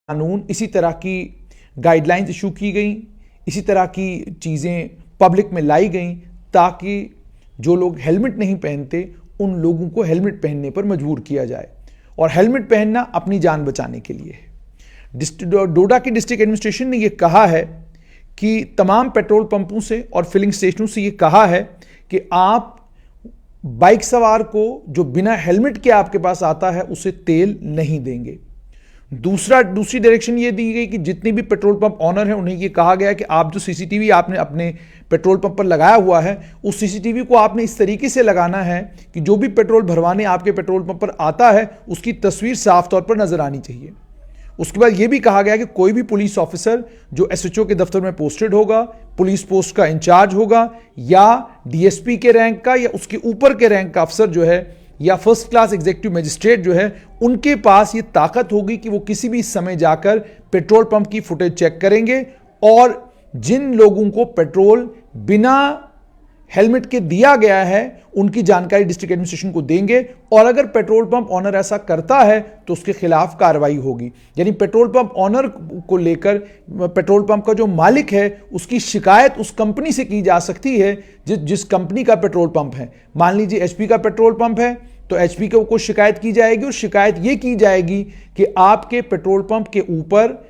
कानून, इसी तरह की गाइडलाइंस इशू की गई, इसी तरह की चीज़ें पब्लिक में लाई गई ताकि जो लोग हेलमेट नहीं पहनते उन लोगों को हेलमेट पहनने पर मजबूर किया जाए। और हेलमेट पहनना अपनी जान बचाने के लिए है। डोडा की डिस्ट्रिक्ट एडमिनिस्ट्रेशन ने यह कहा है कि तमाम पेट्रोल पंपों से और फिलिंग स्टेशनों से यह कहा है कि आप बाइक सवार को जो बिना हेलमेट के आपके पास आता है उसे तेल नहीं देंगे। दूसरी डायरेक्शन ये दी गई कि जितनी भी पेट्रोल पंप ऑनर हैं उन्हें ये कहा गया कि आप जो सीसीटीवी आपने अपने पेट्रोल पंप पर लगाया हुआ है उस सीसीटीवी को आपने इस तरीके से लगाना है कि जो भी पेट्रोल भरवाने आपके पेट्रोल पंप पर आता है उसकी तस्वीर साफ तौर पर नजर आनी चाहिए। उसके बाद यह भी कहा गया कि कोई भी पुलिस ऑफिसर जो एसएचओ के दफ्तर में पोस्टेड होगा, पुलिस पोस्ट का इंचार्ज होगा या डीएसपी के रैंक का या उसके ऊपर के रैंक का अफसर जो है या फर्स्ट क्लास एग्जीक्यूटिव मजिस्ट्रेट जो है, उनके पास ये ताकत होगी कि वो किसी भी समय जाकर पेट्रोल पंप की फुटेज चेक करेंगे और जिन लोगों को पेट्रोल बिना हेलमेट के दिया गया है उनकी जानकारी डिस्ट्रिक्ट एडमिनिस्ट्रेशन को देंगे और अगर पेट्रोल पंप ऑनर ऐसा करता है तो उसके खिलाफ कार्रवाई होगी। यानी पेट्रोल पंप ऑनर को लेकर पेट्रोल पंप का जो मालिक है उसकी शिकायत उस कंपनी से की जा सकती है जिस कंपनी का पेट्रोल पंप है। मान लीजिए एचपी का पेट्रोल पंप है तो एचपी को शिकायत की जाएगी और शिकायत ये की जाएगी कि आपके पेट्रोल पंप के ऊपर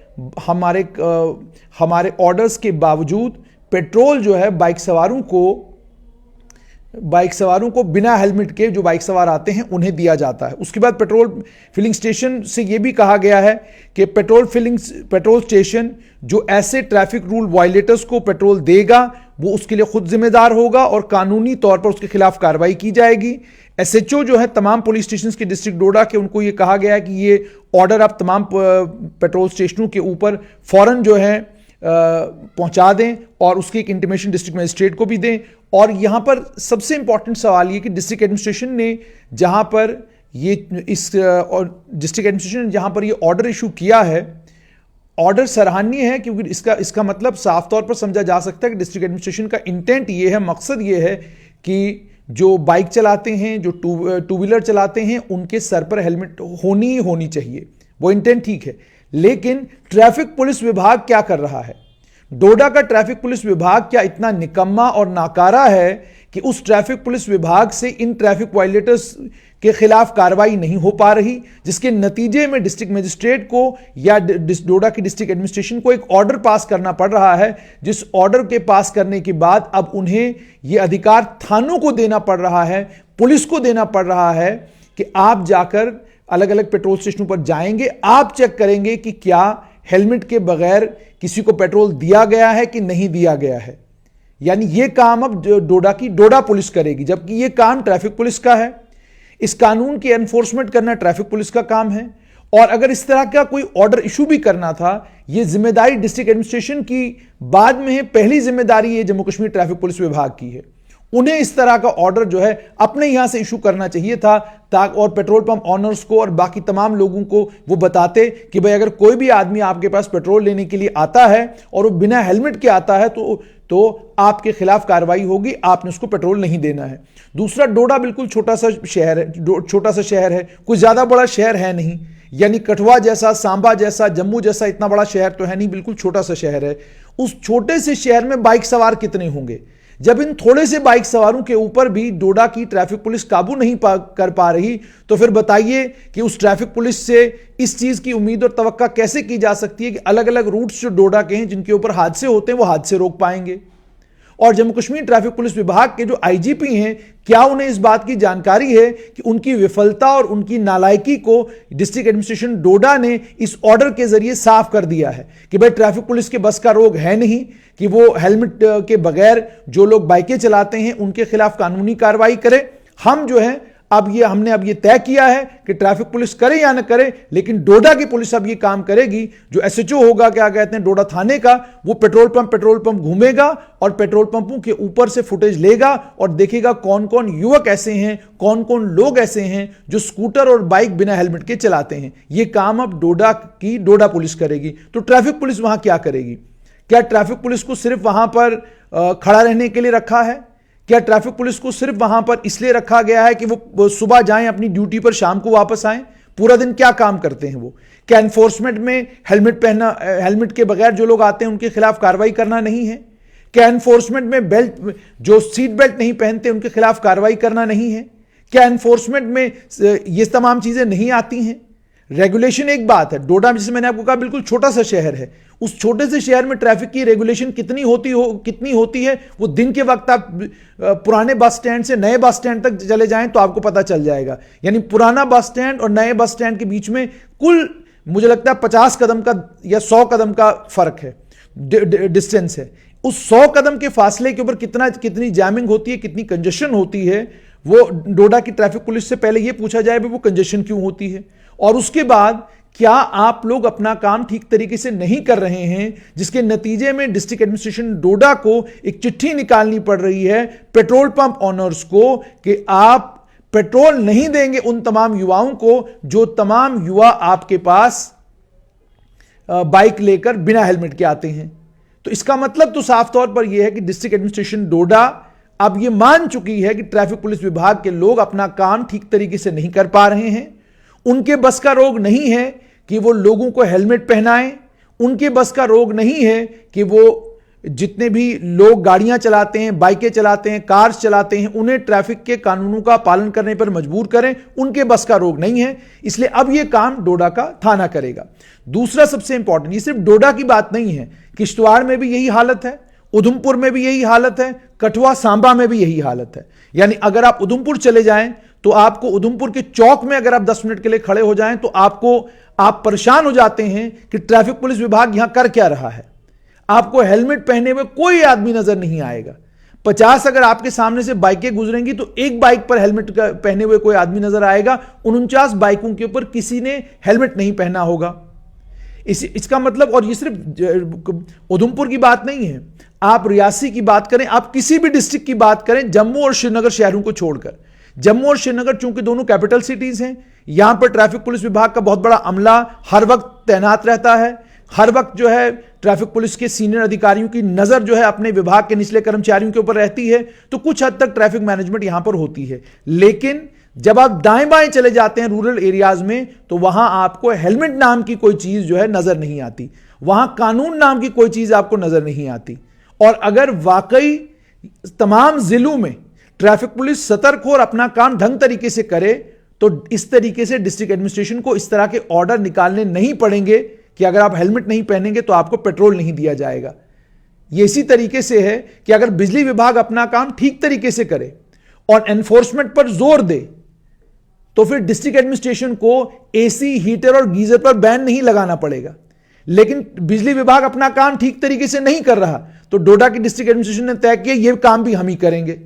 हमारे ऑर्डर्स के बावजूद पेट्रोल जो है बाइक सवारों को बिना हेलमेट के जो बाइक सवार आते हैं उन्हें दिया जाता है। उसके बाद पेट्रोल फिलिंग स्टेशन से यह भी कहा गया है कि पेट्रोल स्टेशन जो ऐसे ट्रैफिक रूल वायलेटर्स को पेट्रोल देगा वो उसके लिए खुद जिम्मेदार होगा और कानूनी तौर पर उसके खिलाफ कार्रवाई की जाएगी। एसएचओ जो है तमाम पुलिस स्टेशन के डिस्ट्रिक्ट डोडा के, उनको ये कहा गया है कि ये ऑर्डर आप तमाम पेट्रोल स्टेशनों के ऊपर फौरन जो है पहुंचा दें और उसकी एक इंटीमेशन डिस्ट्रिक्ट मजिस्ट्रेट को भी दें। और यहां पर सबसे इंपॉर्टेंट सवाल ये कि डिस्ट्रिक्ट एडमिनिस्ट्रेशन ने जहां पर जहां पर ये ऑर्डर इशू किया है, ऑर्डर सराहनीय है क्योंकि इसका मतलब साफ तौर पर समझा जा सकता है कि डिस्ट्रिक्ट एडमिनिस्ट्रेशन का इंटेंट ये है, मकसद ये है कि जो बाइक चलाते हैं, जो टू व्हीलर चलाते हैं, उनके सर पर हेलमेट होनी ही होनी चाहिए। वो इंटेंट ठीक है, लेकिन ट्रैफिक पुलिस विभाग क्या कर रहा है? डोडा का ट्रैफिक पुलिस विभाग क्या इतना निकम्मा और नाकारा है कि उस ट्रैफिक पुलिस विभाग से इन ट्रैफिक वायलेटर्स के खिलाफ कार्रवाई नहीं हो पा रही, जिसके नतीजे में डिस्ट्रिक्ट मजिस्ट्रेट को या डोडा की डिस्ट्रिक्ट एडमिनिस्ट्रेशन को एक ऑर्डर पास करना पड़ रहा है, जिस ऑर्डर के पास करने के बाद अब उन्हें यह अधिकार थानों को देना पड़ रहा है, पुलिस को देना पड़ रहा है कि आप जाकर अलग अलग पेट्रोल स्टेशनों पर जाएंगे, आप चेक करेंगे कि क्या हेलमेट के बगैर किसी को पेट्रोल दिया गया है कि नहीं दिया गया है। यानी यह काम अब डोडा पुलिस करेगी, जबकि यह काम ट्रैफिक पुलिस का है। इस कानून की एनफोर्समेंट करना ट्रैफिक पुलिस का काम है और अगर इस तरह का कोई ऑर्डर इशू भी करना था, यह जिम्मेदारी डिस्ट्रिक्ट एडमिनिस्ट्रेशन की बाद में है, पहली जिम्मेदारी यह जम्मू कश्मीर ट्रैफिक पुलिस विभाग की है। उन्हें इस तरह का ऑर्डर जो है अपने यहां से इशू करना चाहिए था ताकि और पेट्रोल पंप ऑनर्स को और बाकी तमाम लोगों को वो बताते कि भाई अगर कोई भी आदमी आपके पास पेट्रोल लेने के लिए आता है और वो बिना हेलमेट के आता है तो आपके खिलाफ कार्रवाई होगी, आपने उसको पेट्रोल नहीं देना है। दूसरा, डोडा बिल्कुल छोटा सा शहर है, कोई ज्यादा बड़ा शहर है नहीं, यानी कठुआ जैसा, सांबा जैसा, जम्मू जैसा इतना बड़ा शहर तो है नहीं, बिल्कुल छोटा सा शहर है। उस छोटे से शहर में बाइक सवार कितने होंगे? जब इन थोड़े से बाइक सवारों के ऊपर भी डोडा की ट्रैफिक पुलिस काबू नहीं कर पा रही, तो फिर बताइए कि उस ट्रैफिक पुलिस से इस चीज की उम्मीद और तवक्का कैसे की जा सकती है कि अलग अलग रूट्स जो डोडा के हैं जिनके ऊपर हादसे होते हैं वो हादसे रोक पाएंगे। और जम्मू कश्मीर ट्रैफिक पुलिस विभाग के जो आईजीपी हैं, क्या उन्हें इस बात की जानकारी है कि उनकी विफलता और उनकी नालायकी को डिस्ट्रिक्ट एडमिनिस्ट्रेशन डोडा ने इस ऑर्डर के जरिए साफ कर दिया है कि भाई ट्रैफिक पुलिस के बस का रोग है नहीं कि वो हेलमेट के बगैर जो लोग बाइकें चलाते हैं उनके खिलाफ कानूनी कार्रवाई करे। हम जो है हमने अब ये तय किया है कि ट्रैफिक पुलिस करे या न करे, लेकिन डोडा की पुलिस अब ये काम करेगी। जो एसएचओ होगा, क्या कहते हैं, डोडा थाने का, वो पेट्रोल पंप घूमेगा और पेट्रोल पंपों के ऊपर से फुटेज लेगा और देखेगा कौन कौन युवक ऐसे हैं, कौन कौन लोग ऐसे हैं जो स्कूटर और बाइक बिना हेलमेट के चलाते हैं। ये काम अब डोडा पुलिस करेगी। तो ट्रैफिक पुलिस वहां क्या करेगी? क्या ट्रैफिक पुलिस को सिर्फ वहां पर खड़ा रहने के लिए रखा है? क्या ट्रैफिक पुलिस को सिर्फ वहां पर इसलिए रखा गया है कि वो सुबह जाएं अपनी ड्यूटी पर, शाम को वापस आएं? पूरा दिन क्या काम करते हैं वो? क्या एनफोर्समेंट में हेलमेट के बगैर जो लोग आते हैं उनके खिलाफ कार्रवाई करना नहीं है? क्या एनफोर्समेंट में बेल्ट, जो सीट बेल्ट नहीं पहनते उनके खिलाफ कार्रवाई करना नहीं है? क्या एनफोर्समेंट में ये तमाम चीजें नहीं आती हैं? रेगुलेशन एक बात है, डोडा जैसे मैंने आपको कहा बिल्कुल छोटा सा शहर है, उस छोटे से शहर में ट्रैफिक की रेगुलेशन कितनी होती है वो दिन के वक्त आप पुराने बस स्टैंड से नए बस स्टैंड तक चले जाएं तो आपको पता चल जाएगा। यानी पुराना बस स्टैंड और नए बस स्टैंड के बीच में कुल मुझे लगता है 50 कदम का या 100 कदम का फर्क है, डिस्टेंस है। उस 100 कदम के फासले के ऊपर कितनी जैमिंग होती है, कितनी कंजेशन होती है, वो डोडा की ट्रैफिक पुलिस से पहले यह पूछा जाए वो कंजेशन क्यों होती है, और उसके बाद क्या आप लोग अपना काम ठीक तरीके से नहीं कर रहे हैं, जिसके नतीजे में डिस्ट्रिक्ट एडमिनिस्ट्रेशन डोडा को एक चिट्ठी निकालनी पड़ रही है पेट्रोल पंप ऑनर्स को कि आप पेट्रोल नहीं देंगे उन तमाम युवाओं को जो तमाम युवा आपके पास बाइक लेकर बिना हेलमेट के आते हैं। तो इसका मतलब तो साफ तौर पर यह है कि डिस्ट्रिक्ट एडमिनिस्ट्रेशन डोडा अब यह मान चुकी है कि ट्रैफिक पुलिस विभाग के लोग अपना काम ठीक तरीके से नहीं कर पा रहे हैं। उनके बस का रोग नहीं है कि वो लोगों को हेलमेट पहनाएं, उनके बस का रोग नहीं है कि वो जितने भी लोग गाड़ियां चलाते हैं, बाइकें चलाते हैं, कार्स चलाते हैं, उन्हें ट्रैफिक के कानूनों का पालन करने पर मजबूर करें, उनके बस का रोग नहीं है। इसलिए अब यह काम डोडा का थाना करेगा। दूसरा सबसे इंपॉर्टेंट, ये सिर्फ डोडा की बात नहीं है, किश्तवाड़ में भी यही हालत है, उधमपुर में भी यही हालत है, कठुआ सांबा में भी यही हालत है। यानी अगर आप उधमपुर चले जाएं तो आपको उधमपुर के चौक में अगर आप 10 मिनट के लिए खड़े हो जाएं तो आप परेशान हो जाते हैं कि ट्रैफिक पुलिस विभाग यहां कर क्या रहा है। आपको हेलमेट पहने हुए कोई आदमी नजर नहीं आएगा। 50 अगर आपके सामने से बाइकें गुजरेंगी तो एक बाइक पर हेलमेट पहने हुए कोई आदमी नजर आएगा, 49 बाइकों के ऊपर किसी ने हेलमेट नहीं पहना होगा। इसका मतलब, और ये सिर्फ उधमपुर की बात नहीं है, आप रियासी की बात करें, आप किसी भी डिस्ट्रिक्ट की बात करें, जम्मू और श्रीनगर शहरों को छोड़कर, जम्मू और श्रीनगर चूंकि दोनों कैपिटल सिटीज हैं, यहां पर ट्रैफिक पुलिस विभाग का बहुत बड़ा अमला हर वक्त तैनात रहता है। हर वक्त जो है ट्रैफिक पुलिस के सीनियर अधिकारियों की नजर जो है अपने विभाग के निचले कर्मचारियों के ऊपर रहती है, तो कुछ हद तक ट्रैफिक मैनेजमेंट यहां पर होती है। लेकिन जब आप दाएं बाएं चले जाते हैं रूरल एरियाज में, तो वहां आपको हेलमेट नाम की कोई चीज जो है नजर नहीं आती, वहां कानून नाम की कोई चीज आपको नजर नहीं आती। और अगर वाकई तमाम जिलों में ट्रैफिक पुलिस सतर्क हो और अपना काम ढंग तरीके से करे, तो इस तरीके से डिस्ट्रिक्ट एडमिनिस्ट्रेशन को इस तरह के ऑर्डर निकालने नहीं पड़ेंगे कि अगर आप हेलमेट नहीं पहनेंगे तो आपको पेट्रोल नहीं दिया जाएगा। यह इसी तरीके से है कि अगर बिजली विभाग अपना काम ठीक तरीके से करे और एनफोर्समेंट पर जोर दे, तो फिर डिस्ट्रिक्ट एडमिनिस्ट्रेशन को एसी, हीटर और गीजर पर बैन नहीं लगाना पड़ेगा। लेकिन बिजली विभाग अपना काम ठीक तरीके से नहीं कर रहा, तो डोडा की डिस्ट्रिक्ट एडमिनिस्ट्रेशन ने तय किया यह काम भी हम ही करेंगे।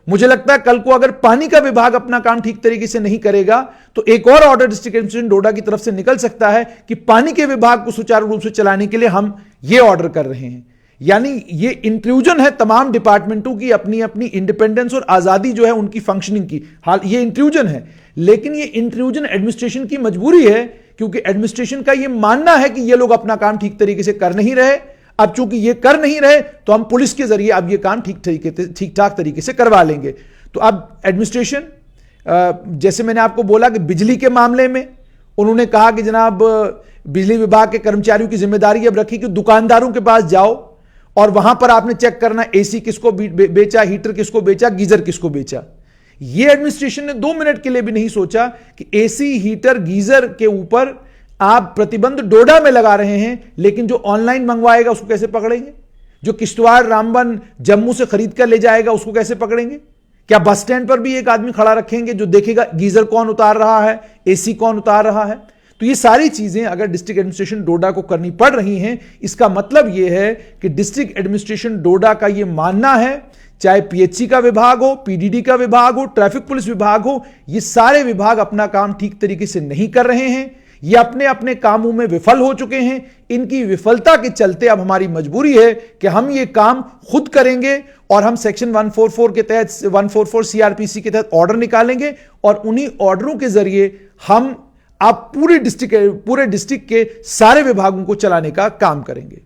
मुझे लगता है कल को अगर पानी का विभाग अपना काम ठीक तरीके से नहीं करेगा तो एक और ऑर्डर डिस्ट्रिक्ट एडमिनिस्ट्रेशन डोडा की तरफ से निकल सकता है कि पानी के विभाग को सुचारू रूप से चलाने के लिए हम ये ऑर्डर कर रहे हैं। यानी ये इंट्रूजन है तमाम डिपार्टमेंटों की अपनी अपनी इंडिपेंडेंस और आजादी जो है उनकी फंक्शनिंग की, हाल ये इंट्रूजन है। लेकिन ये इंट्रूजन एडमिनिस्ट्रेशन की मजबूरी है, क्योंकि एडमिनिस्ट्रेशन का ये मानना है कि ये लोग अपना काम ठीक तरीके से कर नहीं रहे। अब चूंकि ये कर नहीं रहे तो हम पुलिस के जरिए अब ये काम ठीक ठाक तरीके से करवा लेंगे। तो अब एडमिनिस्ट्रेशन, जैसे मैंने आपको बोला कि बिजली के मामले में उन्होंने कहा कि जनाब बिजली विभाग के कर्मचारियों की जिम्मेदारी अब रखी कि दुकानदारों के पास जाओ और वहां पर आपने चेक करना एसी किसको बेचा, हीटर किसको बेचा, गीजर किसको बेचा। यह एडमिनिस्ट्रेशन ने 2 मिनट के लिए भी नहीं सोचा कि एसी, हीटर, गीजर के ऊपर आप प्रतिबंध डोडा में लगा रहे हैं, लेकिन जो ऑनलाइन मंगवाएगा उसको कैसे पकड़ेंगे? जो किश्तवाड़, रामबन, जम्मू से खरीद कर ले जाएगा उसको कैसे पकड़ेंगे? क्या बस स्टैंड पर भी एक आदमी खड़ा रखेंगे जो देखेगा गीजर कौन उतार रहा है, एसी कौन उतार रहा है? तो ये सारी चीजें अगर डिस्ट्रिक्ट एडमिनिस्ट्रेशन डोडा को करनी पड़ रही हैं, इसका मतलब यह है कि डिस्ट्रिक्ट एडमिनिस्ट्रेशन डोडा का यह मानना है, चाहे पीएचसी का विभाग हो, पीडीडी का विभाग हो, ट्रैफिक पुलिस विभाग हो, ये सारे विभाग अपना काम ठीक तरीके से नहीं कर रहे हैं। ये अपने अपने कामों में विफल हो चुके हैं। इनकी विफलता के चलते अब हमारी मजबूरी है कि हम ये काम खुद करेंगे और हम सेक्शन 144 के तहत 144 सीआरपीसी के तहत ऑर्डर निकालेंगे और उन्हीं ऑर्डरों के जरिए हम अब पूरे डिस्ट्रिक्ट के सारे विभागों को चलाने का काम करेंगे।